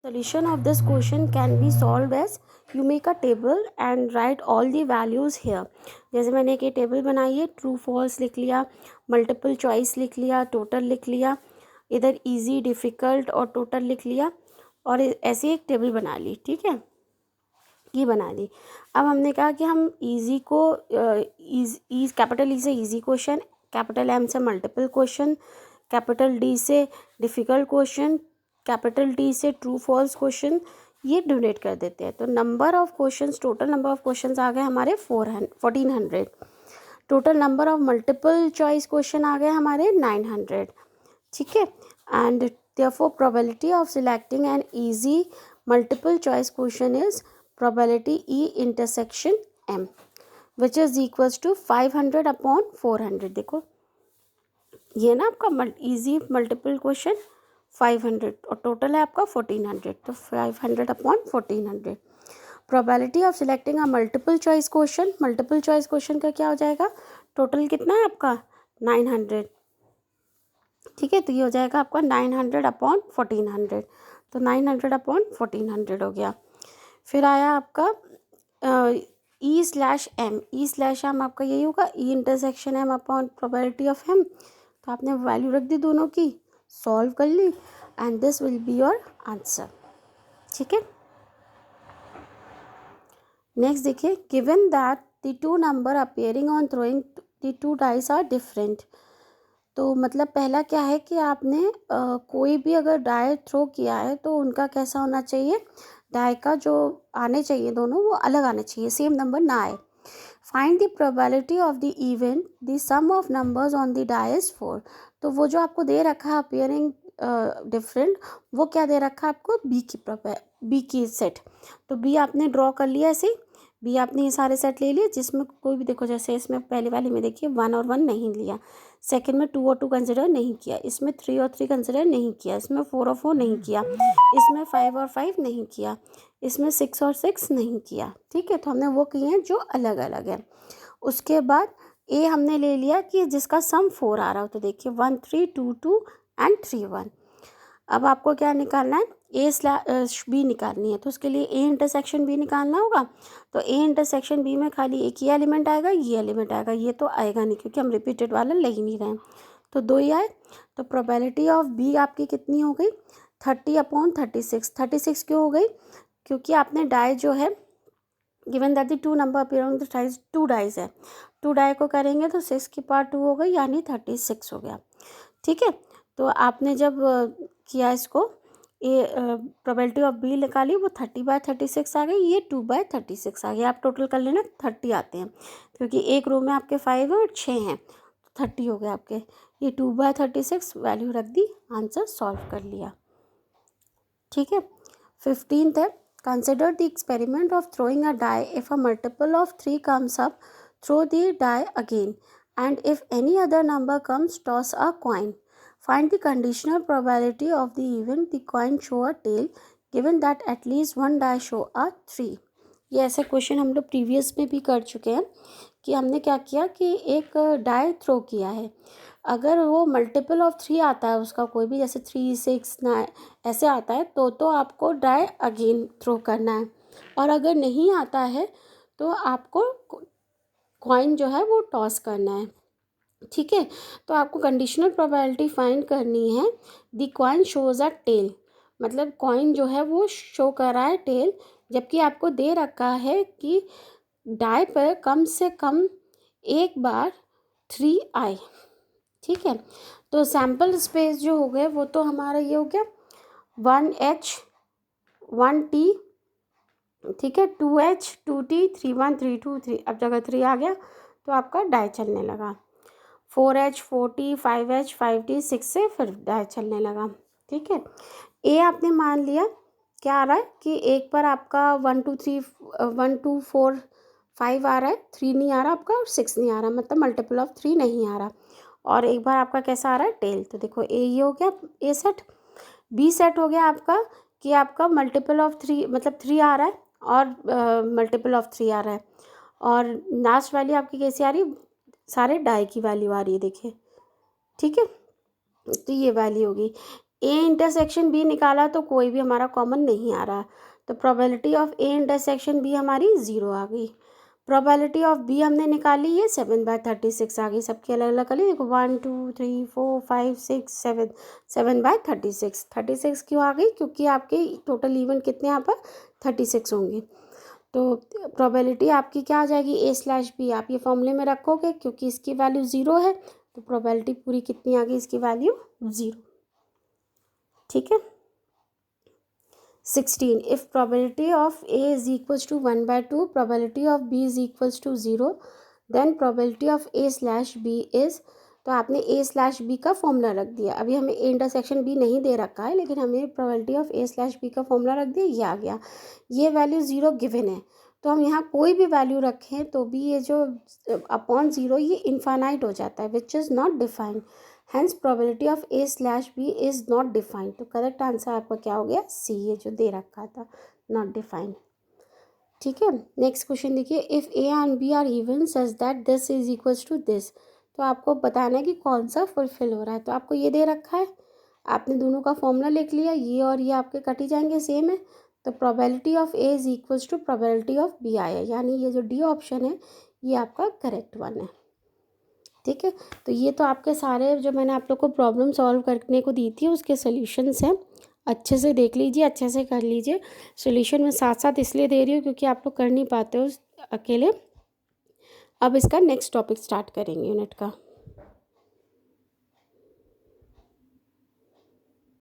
Solution of this question can be solved as you make a table and write all the values here. जैसे मैंने एक ये table बनाई है, true false लिख लिया, मल्टीपल चॉइस लिख लिया, टोटल लिख लिया, इधर इजी डिफ़िकल्ट और टोटल लिख लिया और ऐसे एक टेबल बना ली. ठीक है, ये बना ली. अब हमने कहा कि हम इजी को कैपिटल ई से इजी क्वेश्चन, कैपिटल एम से मल्टीपल क्वेश्चन, कैपिटल डी से डिफ़िकल्ट क्वेश्चन, कैपिटल टी से ट्रू फॉल्स क्वेश्चन ये डोनेट कर देते हैं. तो number of questions, total number of questions आ गए हमारे 1400. Total number of multiple choice question आ गए हमारे 900. ठीक है, and therefore probability of selecting an easy multiple choice question is probability E intersection M which is equals to 500 upon 400. देखो ये ना आपका इजी मल्टीपल क्वेश्चन 500 और टोटल है आपका 1400. तो 500 upon 1400. Probability of selecting a multiple choice question, multiple choice question का क्या हो जाएगा, टोटल कितना है आपका 900. ठीक है, तो ये हो जाएगा आपका 900 अपॉन 1400. तो 900 अपॉन 1400 हो गया. फिर आया आपका E slash M. E slash M आपका यही होगा, E intersection M upon probability of M. तो आपने वैल्यू रख दी दोनों की, सॉल्व कर ली and this will be your answer. ठीक है, नेक्स्ट देखिए, given that the two number appearing on throwing the two dice are different. तो मतलब पहला क्या है कि आपने कोई भी अगर डाई थ्रो किया है तो उनका कैसा होना चाहिए, डाई का जो आने चाहिए दोनों वो अलग आने चाहिए, सेम नंबर ना आए. Find the probability of the event the sum of numbers on the die is 4. तो वो जो आपको दे रखा है अपियरिंग डिफरेंट, वो क्या दे रखा है आपको, बी की सेट. तो बी आपने ड्रॉ कर लिया ऐसे, बी आपने ये सारे सेट ले लिए जिसमें कोई भी, देखो जैसे इसमें पहले वाले में देखिए 1 और 1 नहीं लिया, सेकंड में 2 और 2 कंसिडर नहीं किया, इसमें 3 और 3 कंसिडर नहीं किया, इसमें 4 और 4 नहीं किया, इसमें 5 और 5 नहीं किया, इसमें 6 और 6 नहीं किया. ठीक है, तो हमने वो किए हैं जो अलग अलग है. उसके बाद ए हमने ले लिया कि जिसका सम 4 आ रहा हो. तो देखिए 1 3 2 2 एंड 3 1. अब आपको क्या निकालना है, ए स्लैश बी निकालनी है. तो उसके लिए ए इंटरसेक्शन बी निकालना होगा. तो ए इंटरसेक्शन बी में खाली एक ही एलिमेंट आएगा, ये एलिमेंट आएगा, ये तो आएगा नहीं क्योंकि हम रिपीटेड वाला ले ही नहीं रहे हैं. तो 2 ही आए. तो प्रोबेबिलिटी ऑफ बी आपकी कितनी हो गई, 30 अपॉन 36. 36 क्यों हो गई, क्योंकि आपने डाई जो है, given that the two number appear on the dice, 2 dice है, 2 डाई को करेंगे तो 6 की पावर 2 हो गई यानी 36 हो गया. ठीक है, तो आपने जब किया इसको, ये प्रोबेबिलिटी ऑफ बी निकाली, वो 30/36 आ गई, ये 2/36 आ गया. आप टोटल कर लेना 30 आते हैं क्योंकि एक रो में आपके 5 है और 6 हैं, तो 30 हो गए आपके. ये 2/36 वैल्यू रख दी, आंसर सॉल्व कर लिया. ठीक है, 15th है, consider the experiment of throwing a die. If a multiple of 3 comes up, throw the die again, and if any other number comes, toss a coin. Find the conditional probability of the event the coin show a tail given that at least one die show a 3. ये ऐसे question हम लोग previous में भी कर चुके हैं कि हमने क्या किया कि एक डाई थ्रो किया है, अगर वो मल्टीपल ऑफ 3 आता है उसका कोई भी, जैसे 3 6 9 ऐसे आता है तो आपको डाई अगेन थ्रो करना है, और अगर नहीं आता है तो आपको कॉइन जो है वो टॉस करना है. ठीक है, तो आपको कंडीशनल प्रोबेबिलिटी फाइंड करनी है. The coin shows a tail, मतलब कॉइन जो है वो शो कर रहा है टेल, जबकि आपको दे रखा है कि डाई पर कम से कम एक बार 3 आए. ठीक है, तो सैम्पल स्पेस जो हो गए वो तो हमारा ये हो गया 1H 1T. ठीक है, 2H 2T 3 1 3 2 3. अब जगह 3 आ गया तो आपका डाई चलने लगा. 4H 4T 5H 5T 6 से फिर डाई चलने लगा. ठीक है, ए आपने मान लिया, क्या आ रहा है कि एक पर आपका 1 2 3 1 2 4 5 आ रहा है, 3 नहीं आ रहा आपका और 6 नहीं आ रहा, मतलब मल्टीपल ऑफ 3 नहीं आ रहा. और एक बार आपका कैसा आ रहा है, टेल. तो देखो ए ये हो गया ए सेट. बी सेट हो गया आपका कि आपका मल्टीपल ऑफ 3, मतलब 3 आ रहा है और मल्टीपल ऑफ 3 आ रहा है, और लास्ट वैल्यू आपकी कैसी आ रही है, सारे डाई की वैल्यू आ रही है देखिए. ठीक है, तो ये वैल्यू होगी. ए इंटरसेक्शन बी निकाला तो कोई भी हमारा कॉमन नहीं आ रहा, तो probability of A intersection B हमारी 0 आ गई। प्रोबेबिलिटी ऑफ बी हमने निकाली, ये 7/36 आ गई। सबकी अलग अलग कर ली, देखो 1 2 3 4 5 6 7, 7/36। 36 क्यों आ गई? क्योंकि आपके टोटल इवेंट कितने यहाँ पर 36 होंगे। तो प्रोबेबिलिटी आपकी क्या आ जाएगी? A/B आप ये फॉर्मूले में रखोगे, क्योंकि इसकी वैल्यू 0 है, तो प्रोबेबिलिटी पूरी कितनी आ गई? इसकी वैल्यू 0। ठीक है। 16, if probability of A is equals to 1/2, probability of B is equals to 0, then probability of A/B is, तो आपने A/B का फॉर्मूला रख दिया। अभी हमें A इंटरसेक्शन B नहीं दे रखा है, लेकिन हमें प्रोबेबिलिटी ऑफ A/B का फॉर्मूला रख दिया, ये आ गया। ये वैल्यू 0 गिवन है, तो हम यहाँ कोई भी वैल्यू रखें तो भी ये जो अपॉन 0 ये इनफाइनाइट हो जाता है, which is not defined. Hence probability of A/B is not defined. तो करेक्ट आंसर आपका क्या हो गया? सी, ये जो दे रखा था, नॉट डिफाइंड। ठीक है। नेक्स्ट क्वेश्चन देखिए, if A and B are even such that this is equals to this, तो आपको बताना है कि कौन सा फुलफिल हो रहा है। तो आपको ये दे रखा है, आपने दोनों का फॉर्मूला लिख लिया, ये और ये आपके कट ही जाएंगे, सेम है। तो probability of A is equals to probability of B आया, यानी ये जो डी ऑप्शन है ये आपका करेक्ट वन है। ठीक है। तो ये तो आपके सारे जो मैंने आप लोग को प्रॉब्लम सॉल्व करने को दी थी उसके सोल्यूशंस हैं, अच्छे से देख लीजिए, अच्छे से कर लीजिए। सोल्यूशन मैं साथ साथ इसलिए दे रही हूँ क्योंकि आप लोग कर नहीं पाते हो अकेले। अब इसका नेक्स्ट टॉपिक स्टार्ट करेंगे यूनिट का।